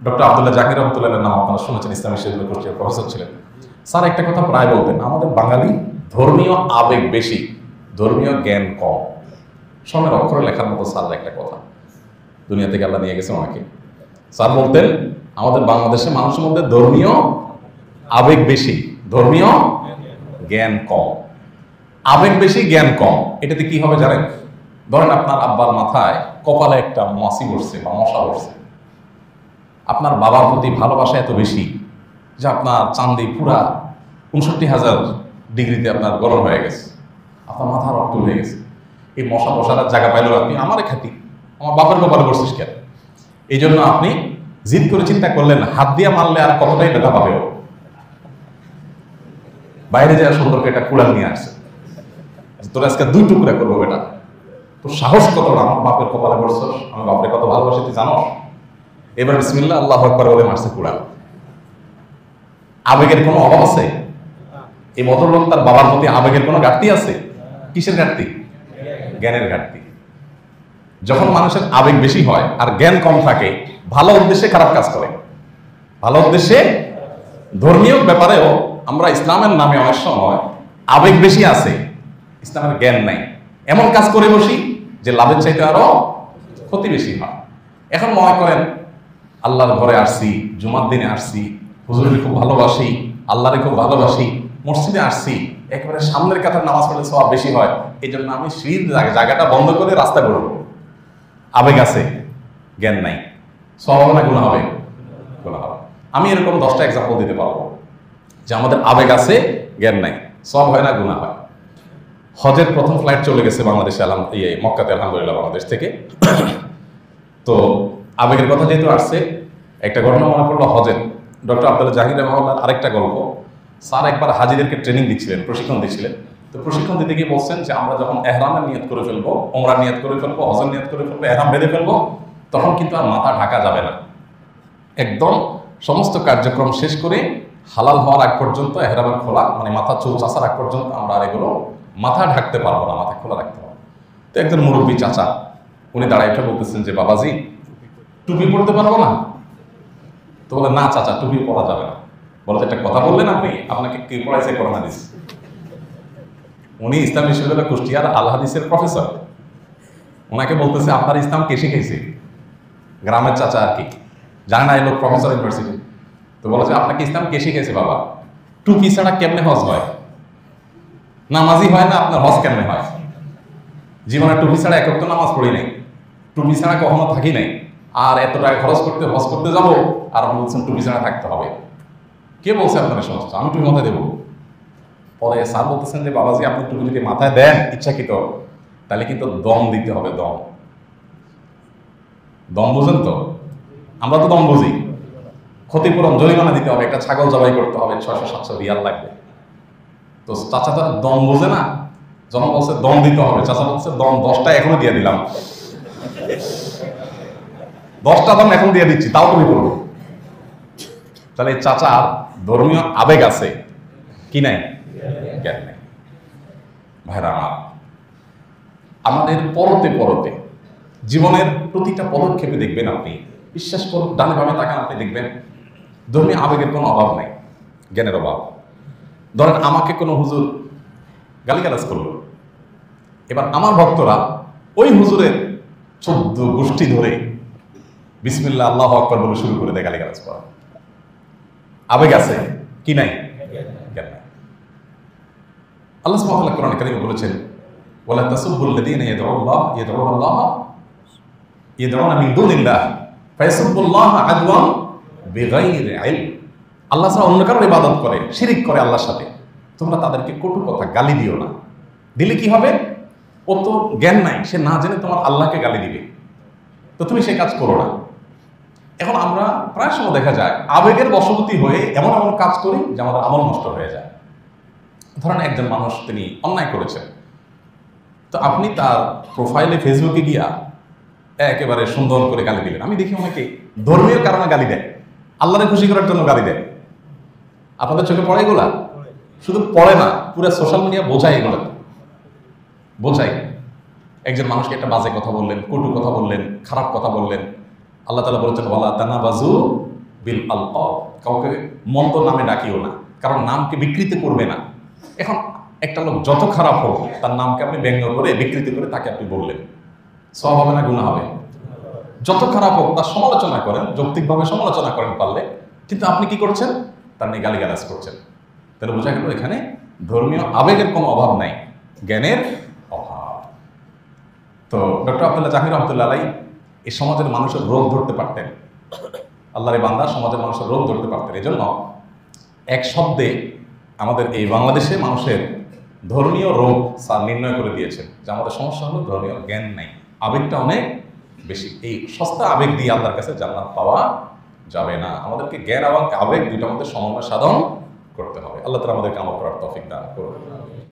Doctor Abdullah Zakir রহমতুল্লাহের নাম আপনারা শুনেছেন, ইসলামী শিক্ষা কোর্সের প্রফেসর ছিলেন। স্যার একটা কথা প্রায় বলতেন, আমাদের বাঙালি ধর্মীয় আবেগ বেশি, ধর্মীয় জ্ঞান কম। স্বর্ণের অক্ষরে লেখার মতো স্যার একটা কথা, দুনিয়া থেকে আল্লাহ নিয়ে গেছে অনেকে। স্যার বলতেন আমাদের বাংলাদেশের মানুষের মধ্যে ধর্মীয় আবেগ বেশি, ধর্মীয় জ্ঞান কম। আবেগ বেশি, জ্ঞান কম, এটাতে কি হবে জানেন? ধরেন আপনার আব্বার মাথায় কপালে একটা মাছি বসছে বা মশা বসছে, আপনার বাবার প্রতি ভালোবাসা এত বেশি যে আপনার চান্দি পুরা ৬৯,০০০ ডিগ্রিতে আপনার গরম হয়ে গেছে, আপনার মাথা রক্ত হয়ে গেছে। এই মশা বসার জায়গা পাইল আপনি আমারে খাতি, আমার বাপের কপালে বসছিস কেন? এই জন্য আপনি জিদ করে চিন্তা করলেন হাত দিয়ে মারলে আর কতটাই ব্যথা পাবে ও, বাইরে যাওয়ার সম্পর্কে একটা কুড়াল নিয়ে আসছে, তোর আজকে ২ টুকরা করবো বেটা, তোর সাহস কত, আমার বাপের কপালে পড়ছস, আমি বাপরে কত ভালোবাসি তুই জানো? এবার বিসমিল্লাহ আল্লাহু আকবার বলে মারছে কুড়াল। আবেগের কোনো অভাব আছে? এই ভদ্রলোক তার বাবার প্রতি আবেগের কোনো ঘাটতি আছে? কিসের ঘাটতি? জ্ঞানের ঘাটতি। যখন মানুষের আবেগ বেশি হয় আর জ্ঞান কম থাকে, ভালো উদ্দেশ্যে খারাপ কাজ করে। ভালো উদ্দেশ্যে, ধর্মীয় ব্যাপারেও আমরা ইসলামের নামে অনেক সময় আবেগ বেশি আছে, ইসলামের জ্ঞান নাই, এমন কাজ করে বসি যে লাভের চাইতে আরো ক্ষতি বেশি হয়। এখন মনে করেন আল্লাহর ঘরে আসছি, জুমার দিনে আসছি, হুজুরকে খুব ভালোবাসি, আল্লাহরে খুব ভালোবাসি, মসজিদে আসছি, একেবারে সামনের কাতার নামাজ পড়লে সওয়াব বেশি হয়, এই জন্য আমি সিঁড়ির জায়গাটা বন্ধ করে রাস্তা করবো। আবেগ আছে, জ্ঞান নাই, সওয়াব হবে না গুনাহ হবে? গুনাহ হবে। আমি এরকম 10টা এক্সাম্পল দিতে পারবো যে আমাদের আবেগ আছে, জ্ঞান নাই, সওয়াব হয় না গুনাহ হয়। হজের প্রথম ফ্লাইট চলে গেছে বাংলাদেশে, মক্কাতে আলহামদুলিল্লাহ বাংলাদেশ থেকে। তো আবেগের কথা যেহেতু আসছে, একটা ঘটনা মনে পড়লো হজের। ডক্টর আব্দুল্লাহ জাকির রহমতুল্লাহর আরেকটা গল্প। স্যার একবার হাজিদেরকে ট্রেনিং দিচ্ছিলেন, প্রশিক্ষণ দিচ্ছিলেন। তো প্রশিক্ষণ দিতে গিয়ে বলছেন যে আমরা যখন এহরামের নিয়ত করে ফেলবো, ওমরার নিয়ত করে ফেলবো, হজের নিয়ত করে ফেলবো, এহরাম বেঁধে ফেলবো, তখন কিন্তু আর মাথা ঢাকা যাবে না। একদম সমস্ত কার্যক্রম শেষ করে হালাল হওয়ার আগ পর্যন্ত এহরামের খোলা, মানে মাথা চুল চাষার আগ পর্যন্ত আমরা আর এগুলো মাথা ঢাকতে পারবো না, মাথা খোলা রাখতে পারবো। তো একজন মুরব্বী চাচা উনি দাঁড়ায় উঠে বলতেছেন যে বাবাজি টুপি পরতে পারবো না? তো বলে না চাচা, টুপি পরা যাবে না। বলে একটা কথা বললেন আপনি, আপনাকে কি পড়াইছে করোনা দিস? উনি ইসলাম বিশ্ববিদ্যালয় কুষ্টিয়ার আল হাদিসের প্রফেসর, ওনাকে বলতেছে আপনার ইসলাম কে শিখাইছে? গ্রামের চাচা আর কি, জানে না এই লোক প্রফেসর ইউনিভার্সিটি। তো বলেছে আপনাকে ইসলাম কে শিখাইছে বাবা? টুপি ছাড়া কেমনে হজ হয়? নামাজি হয় না, আপনার হজ কেমনে হয়? জীবনে টুপি ছাড়া এক ওয়াক্ত নামাজ পড়ি নাই, টুপি ছাড়া কখনো থাকি নাই, আর এত টাকা খরচ করতে হজ করতে যাবো, আর আপনি বলছেন টুপি ছাড়া থাকতে হবে? কে বলছে আপনার সমস্ত? আমি টুপি মাথায় দেবো? পরে স্যার বলতেছেন যে বাবাজি আপনি টুপি যদি মাথায় দেন ইচ্ছাকৃত, তাহলে কিন্তু দম দিতে হবে। দম, দম বুঝেন তো? আমরা তো দম বুঝি। ক্ষতিপূরণ, জরিমানা দিতে হবে, একটা ছাগল জবাই করতে হবে, 600-700 রিয়াল লাগবে। তো চাচা তো দম বোঝে না, যখন বলছে দম দিতে হবে, চাচা বলছে দম 10টা এখনো দিয়ে দিলাম, 10টা দম এখন দিয়ে দিচ্ছি, তাও তুমি করবো। তাহলে চাচার ধর্মীয় আবেগ আছে কি নাই? জ্ঞান নেই। ভাইরা আমার, আমাদের পরতে পরতে জীবনের প্রতিটা পদক্ষেপে দেখবেন আপনি, বিশ্বাস করুন, ডানে বামে তাকান আপনি দেখবেন ধর্মীয় আবেগের কোনো অভাব নাই, জ্ঞানের অভাব। ধরেন আমাকে কোনো হুজুর গালিগালাজ করলো, এবার আমার ভক্তরা ওই হুজুরের 14 গোষ্ঠী ধরে বিসমিল্লাহ আল্লাহু আকবার বলে শুরু করে দেয় গালিগালাজ করা। আবেগ আছে কি নাই? জ্ঞান নাই। আল্লাহ সুবহানাহু ওয়া তাআলা কোরআনে কারীমে বলেছেন ওয়ালা তাসুবুল্লাযীনা ইয়াদউনা মিন দুনিল্লাহ ফায়াসুবুল্লাহা আদওয়ান বিগাইরি ইলম। আল্লাহ ছাড়া অন্য কারোর ইবাদত করে, শিরিক করে আল্লাহর সাথে, তোমরা তাদেরকে কটু কথা গালি দিও না। দিলে কি হবে? ও তো জ্ঞান নাই, সে না জেনে তোমার আল্লাহকে গালি দিবে, তো তুমি সে কাজ করো না। এখন আমরা প্রায় সময় দেখা যায় আবেগের বশবর্তী হয়ে এমন এমন কাজ করি যে আমাদের আমল নষ্ট হয়ে যায়। ধরেন একজন মানুষ তিনি অন্যায় করেছেন, তো আপনি তার প্রোফাইলে ফেসবুকে গিয়া একেবারে সুন্দর করে গালি দিলেন। আমি দেখি অনেকে ধর্মীয় কারণে গালি দেয়, আল্লাহরে খুশি করার জন্য গালি দেয়। আপনাদের চোখে পড়ে এগুলা? শুধু পড়ে না, পুরো সোশ্যাল মিডিয়া বোঝায় এগুলো, বোঝাই। একজন মানুষকে একটা বাজে কথা বললেন, কটু কথা বললেন, খারাপ কথা বললেন, আল্লাহ তাআলা বলেছেন ওয়ালা তানাবাজু বিল আলকাব, কাউকে মন্দ নামে ডাকিও না, কারণ নামকে বিকৃত করবে না। এখন একটা লোক যত খারাপ হোক, তার নামকে আপনি ব্যঙ্গ করে বিকৃতি করে তাকে আপনি বললেন, সওয়াব হবে না গুনাহ হবে? যত খারাপ হোক তার সমালোচনা করেন, যৌক্তিকভাবে সমালোচনা করেন পারলে, কিন্তু আপনি কি করছেন? তার নিয়ে গালিগালাজ করছেন। তাহলে বোঝা গেল এখানে ধর্মীয় আবেগের কোনো অভাব নাই, জ্ঞানের অভাব। তো ডক্টর আব্দুল্লাহ জাহির রহমতুল্লাহ আলাই এই সমাজের মানুষের রোগ ধরতে পারতেন, আল্লাহর বান্দা সমাজের মানুষের রোগ ধরতে পারতেন। এই জন্য এক শব্দে আমাদের এই বাংলাদেশে মানুষের ধর্মীয় রোগ স্যার নির্ণয় করে দিয়েছেন যে আমাদের সমস্যা হলো ধর্মীয় জ্ঞান নাই, আবেগটা অনেক বেশি। এই সস্তা আবেগ দিয়ে আল্লাহর কাছে জান্নাত পাওয়া যাবে না। আমাদেরকে জ্ঞান এবং আবেগ দুইটার মধ্যে সমন্বয় সাধন করতে হবে। আল্লাহ তাআলা আমাদেরকে আমল করার তৌফিক দান করুন।